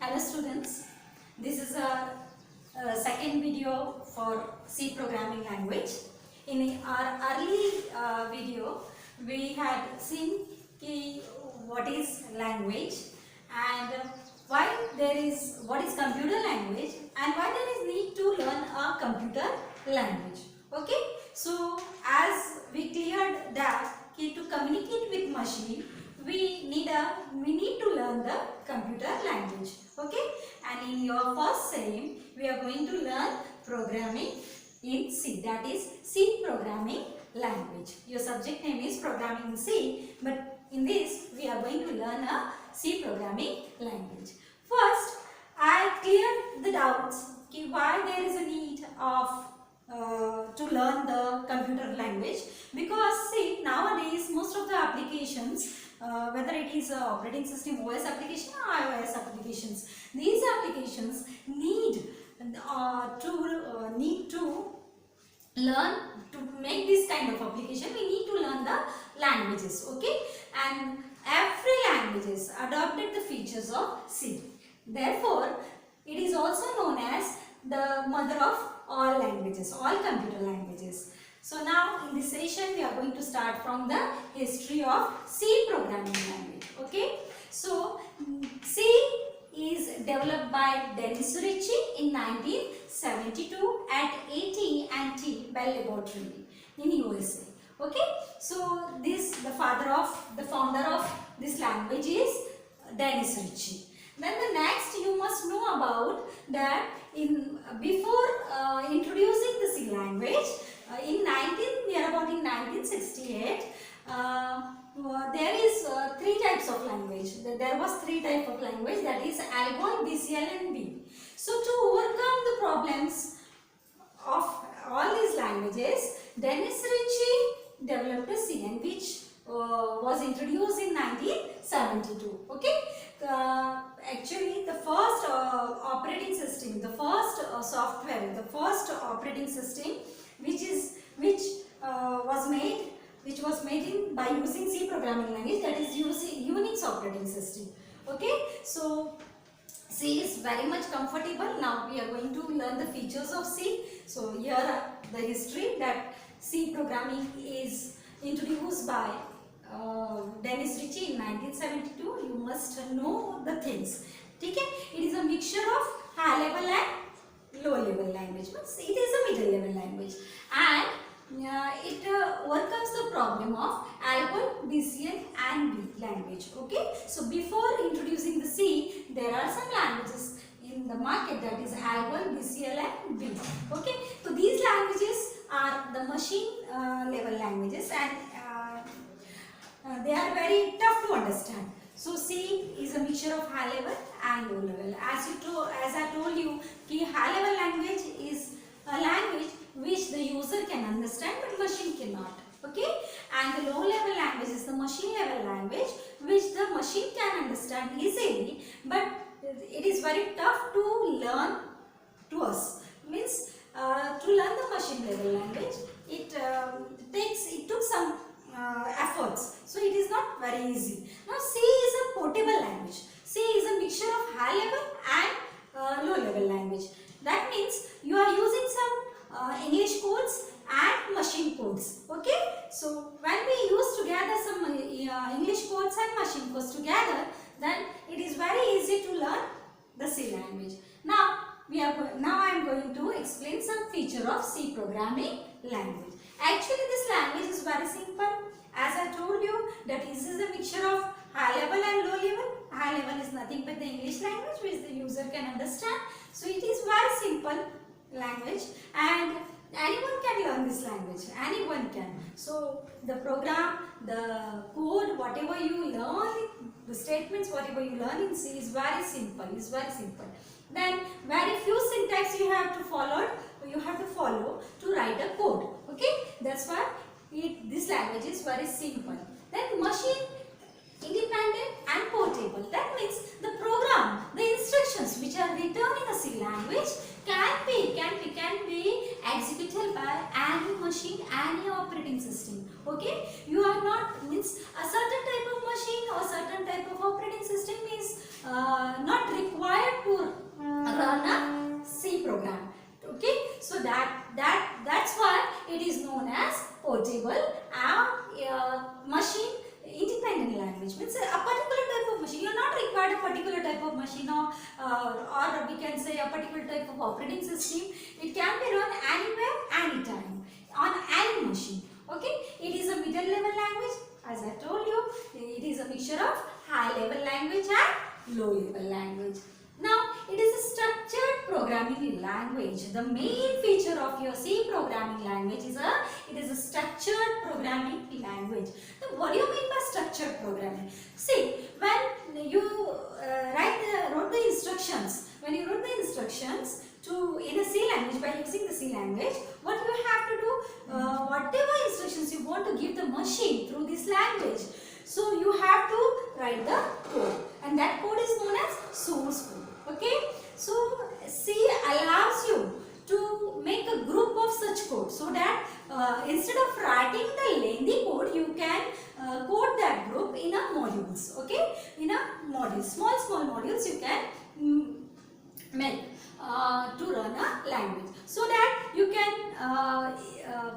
Hello students, this is a second video for C programming language. In our early video, we had seen what is language and what is computer language and why there is need to learn a computer language. Okay, so as we cleared that to communicate with machine, we need to learn the computer language. Okay, and in your first sem we are going to learn programming in C, that is C programming language. Your subject name is programming in C, but in this we are going to learn a C programming language. First, I cleared the doubts why there is a need of to learn the computer language, because see, nowadays most of the applications, whether it is operating system OS application or iOS applications, these applications need to learn. To make this kind of application we need to learn the languages. Okay, and every languages adopted the features of C. Therefore, it is also known as the mother of all languages, all computer languages. So now in this session we are going to start from the history of C programming language. Okay, so C is developed by Dennis Ritchie in 1972 at AT&T Bell Laboratory in USA. Okay, so the founder of this language is Dennis Ritchie. Then the next you must know about that before introducing the C language in 1968 there is three types of language. There was three types of language, that is ALGOL, BCL and B. So to overcome the problems of all these languages, Dennis Ritchie developed a C, and which was introduced in 1972. Okay, actually the first operating system, the first software, the first operating system which was made by using C programming language, that is using Unix operating system. Okay, so C is very much comfortable. Now we are going to learn the features of C. So here the history that C programming is introduced by Dennis Ritchie in 1972. You must know the things. Okay? It is a mixture of high level and low level language. It is a middle level language, and it overcomes the problem of ALGOL, BCL and B language. Okay, so before introducing the C, there are some languages in the market, that is ALGOL, BCL and B. Okay, so these languages are the machine level languages, and they are very tough to understand. So C is a mixture of high level and low level. As I told you, high level language is a language which the user can understand but machine cannot. Okay, and the low level language is the machine level language which the machine can understand easily, but it is very tough to learn to us. Means to learn the machine level language, it took some efforts, so it is not very easy. Now C is a portable language. C is a mixture of high level and low level language. That means you are using some English codes and machine codes. Okay, so when we use together some English codes and machine codes together, then it is very easy to learn the C language. Now I am going to explain some feature of C programming language. Actually this language is very simple. As I told you that this is a mixture of high level and low level. High level is nothing but the English language which the user can understand. So it is very simple language and anyone can learn this language. Anyone can. So the program, the code, whatever you learn, the statements, whatever you learn in C is very simple. Then very few syntax you have to follow to write a code. Okay, that's why this language is very simple. Then machine independent and portable. That means the program, the instructions which are written in a C language can be executed by any machine, any operating system. Okay, you are not, means a certain type of machine or certain type of operating system is not required machine, or we can say a particular type of operating system. It can be run anywhere, anytime, on any machine. Okay, it is a middle level language. As I told you, it is a mixture of high level language and low level language. Now, it is a structured programming language. The main feature of your C programming language is it is a structured programming language. Now, what do you mean by structured programming? See, when you wrote the instructions, in a C language, by using the C language, what you have to do, whatever instructions you want to give the machine through this language, so you have to write the code, and that code is known as source code. Okay, so C allows you to make a group of such code, so that instead of writing the lengthy code, you can code that group in a modules. Okay, in a module, small modules you can make to run a language, so that you can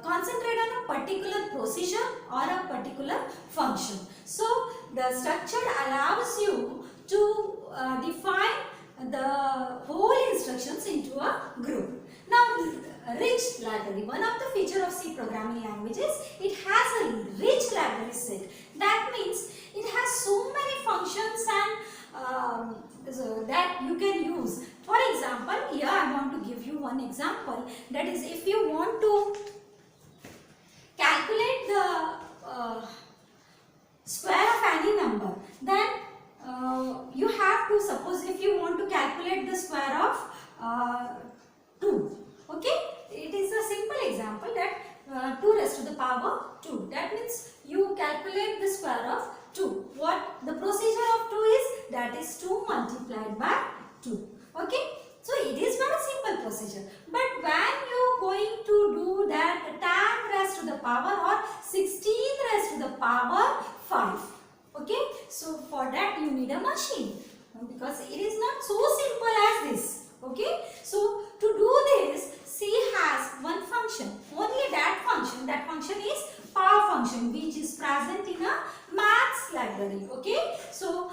concentrate on a particular procedure or a particular function. So the structure allows you to define the whole instructions into a group. Now, rich library. One of the feature of C programming languages, it has a rich library set. That means it has so many functions and so that you can use. For example, here I want to give you one example. That is, if you want to calculate the square of any number, then you have to, suppose if you want to calculate the square of 2, okay, it is a simple example that 2 raised to the power 2, that means you calculate the square of 2. What the procedure of 2 is, that is 2 multiplied by 2, okay. So it is very simple procedure, but when you are going to do that 10 raised to the power or 16 raised to the power 5, okay, so for that you need a machine, because it is not so simple as this. Okay, so to do this, C has one function, only that function is power function, which is present in a maths library. Okay, so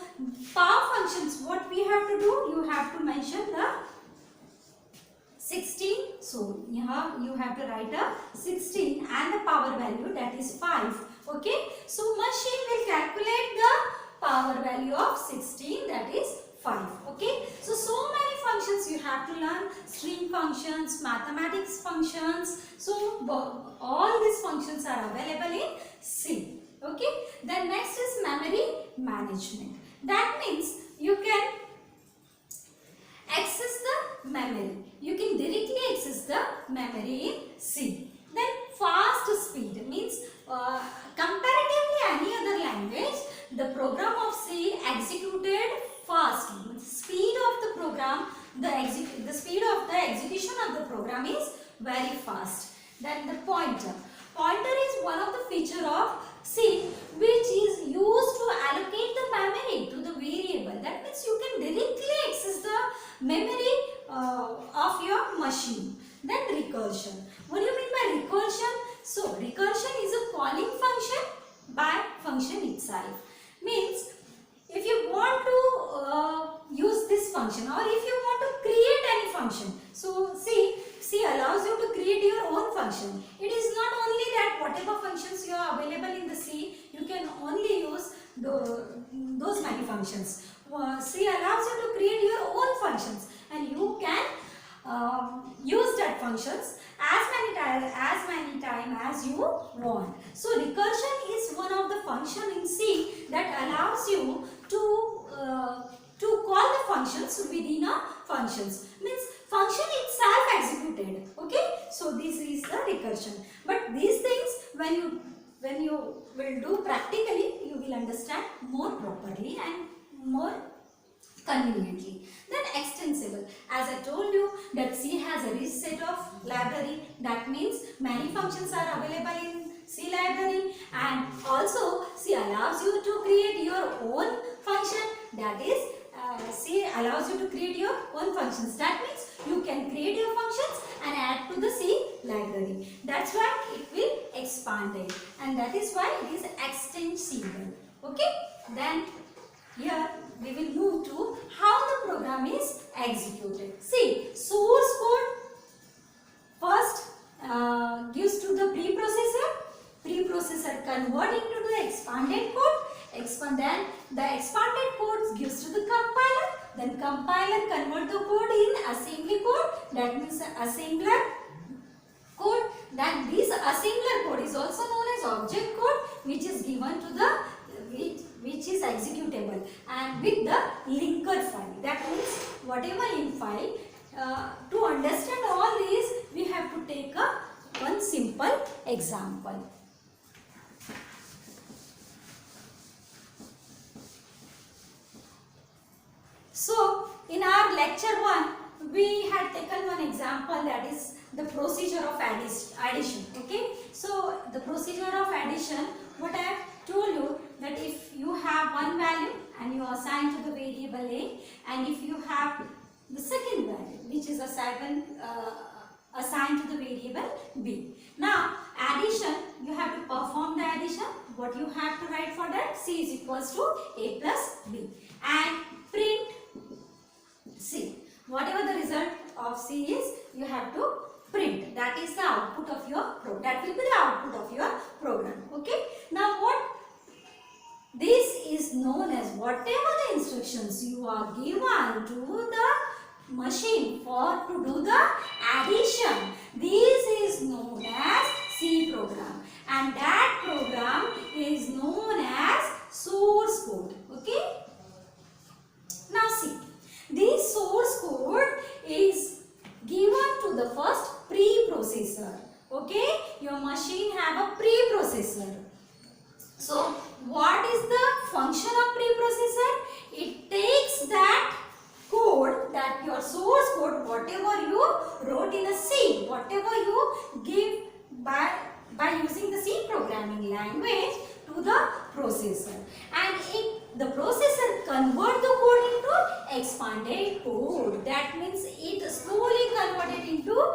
power functions, what we have to do, you have to mention the 16, so here you have to write a 16 and the power value, that is 5. Okay, so machine will calculate the power value of 16, that is 5. Okay, so many functions you have to learn, string functions, mathematics functions, so all these functions are available in C. Okay, then next is memory management. That means you can access the memory, you can directly access the memory in C. Then fast speed means comparatively any other language, the program of C executed fast. Speed of the program, the speed of the execution of the program is very fast. Then the pointer. Pointer is one of the feature of C which is used to allocate the memory to the variable. That means you can directly access the memory of your machine. Then recursion. What do you mean by recursion? So recursion is a calling function by function itself. Means if you want to use this function, or if you want to create any function, so C allows you to create your own function. It is not only that whatever functions you are available in the C, you can only use those many functions. C allows you to create your own functions, and you can use that functions as many times as you want. So recursion is one of the function in C that allows you to call the functions within a functions. Means function itself executed. Okay, so this is the recursion. But these things, when you will do practically, you will understand more properly and more conveniently. Then extensible. As I told you that C has a rich set of library. That means many functions are available in C library, and also C allows you to create your own function. That is, C allows you to create your own functions. That means you can create your functions and add to the C library. That's why it will expand it, and that is why it is extensible. Okay. Then here we will move to how the executed. See, source code first gives to the preprocessor. Preprocessor convert into the expanded code. Then the expanded code gives to the compiler. Then compiler convert the code in assembly code. That means assembler code. Then this assembler code is also known as object code, which is given to the which is executable and with the linker file. That means whatever link file. To understand all these, we have to take one simple example. So, in our lecture 1, we had taken one example, that is the procedure of addition. Okay. So, the procedure of addition, what I have told you, that if you have one value and you assign to the variable A, and if you have the second value which is assigned to the variable B. Now, addition, you have to perform the addition. What you have to write for that? C is equals to A plus B. And print C. Whatever the result of C is, you have to print. That is the output of your program. That will be the output of your program. Okay. Now what? This is known as whatever the instructions you are given to the machine to do the addition. This is known as C program. And that program is known as source code. Okay. Now see. This source code is given to the first preprocessor. Okay, your machine have a preprocessor. So, what is the function of preprocessor? It takes that code, that your source code, whatever you wrote in a C, whatever you give by using the C programming language to the processor, and the processor convert the code into expanded code. That means it slowly converted into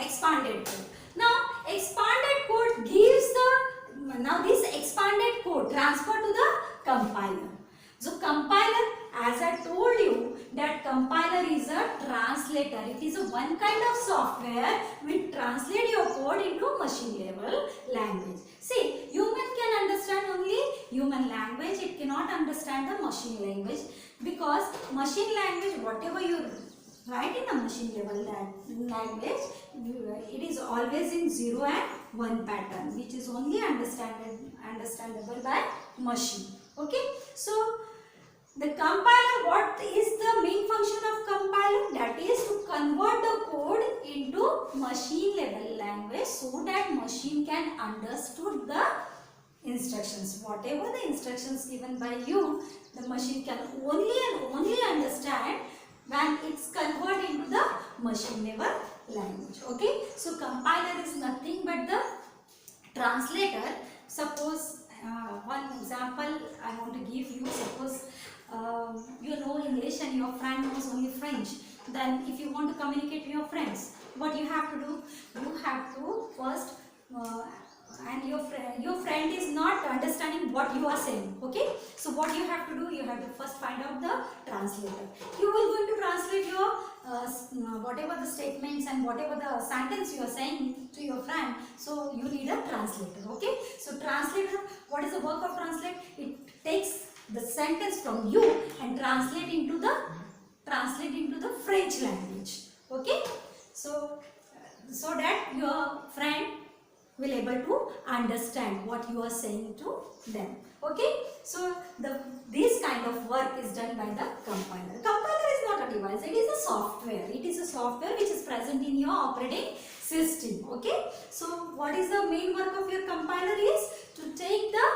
expanded code. Now, expanded code gives this expanded code transfer to the compiler. So, compiler, as I told you, that compiler is a translator. It is a one kind of software which translate your code into machine level language. See, human can understand only human language. It cannot understand the machine language, because machine language, whatever you write in a machine level language, it is always in 0 and 1 pattern, which is only understandable by machine. Okay. So, the compiler, what is the main function of compiler? That is to convert the code into machine level language so that machine can understood the instructions. Whatever the instructions given by you, the machine can only and only understand when it's converted into the machine level language. Okay. So, compiler is nothing but the translator. Suppose one example I want to give you. Suppose you know English and your friend knows only French. Then if you want to communicate with your friends, what you have to do? You have to first and your friend is not understanding what you are saying. Okay. So what you have to do? You have to first find out the translator. You will going to translate your whatever the statements and whatever the sentence you are saying to your friend. So you need a translator. Okay. So translator, what is the work of translate? It takes the sentence from you and translate into the French language. Okay. So that your friend will able to understand what you are saying to them. Okay. So this kind of work is done by the compiler. Compiler is not a device, it is a software. It is a software which is present in your operating system. Okay. So what is the main work of your compiler is to take the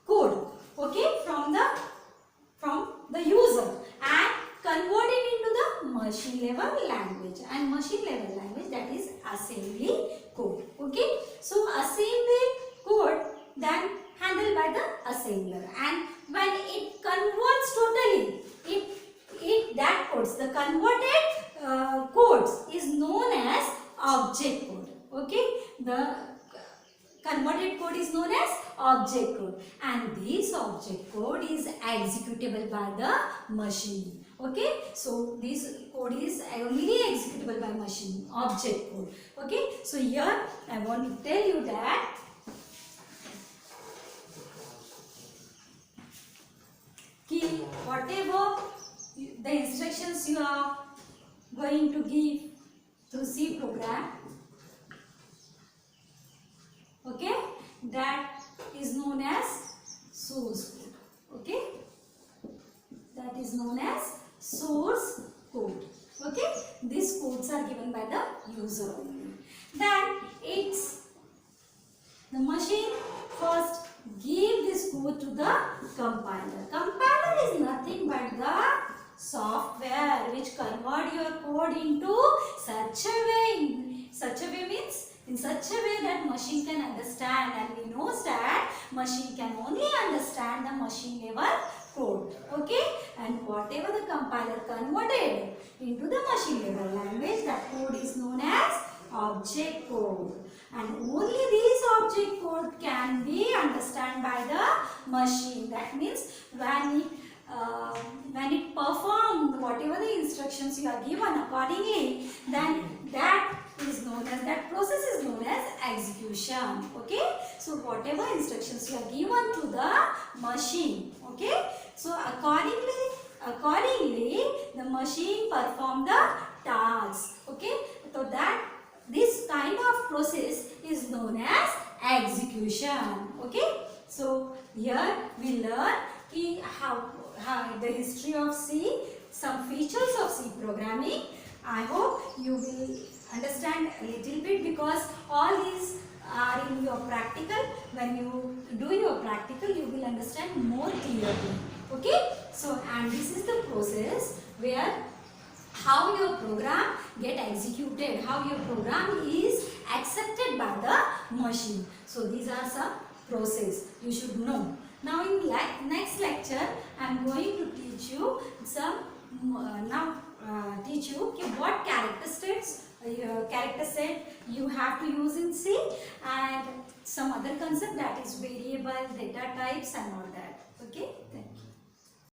code, okay, from the user and convert it into the machine level language, and machine level language, that is assembly code. Okay. So assembly code then handled by the assembler, and when it converts totally, that codes, the converted codes is known as object code. Okay. The converted code is known as object code, and this object code is executable by the machine. Okay, so this code is only executable by machine, object code. Okay, so here I want to tell you that whatever the instructions you are going to give to C program, okay, that is known as source code. Okay, that is known as source code. Okay, these codes are given by the user only. Then the machine first give this code to the compiler. Compiler is nothing but the software which convert your code into such a way. Such a way means in such a way that machine can understand, and we know that machine can only understand the machine level code. Okay, and whatever the compiler converted into the machine level language, that code is known as object code, and only this object code can be understood by the machine. That means when it performs whatever the instructions you are given accordingly, then that process is known as execution. Okay, so whatever instructions you are given to the machine, okay, so accordingly the machine perform the task. Okay, so that this kind of process is known as execution. Okay, so here we learn how the history of C, some features of C programming. I hope you will understand a little bit, because all these are in your practical. When you do your practical, you will understand more clearly. Okay, so and this is the process where how your program get executed, how your program is accepted by the machine. So these are some process you should know. Now in next lecture I am going to teach you some what character set you have to use in C, and some other concept, that is variable, data types and all that. Okay.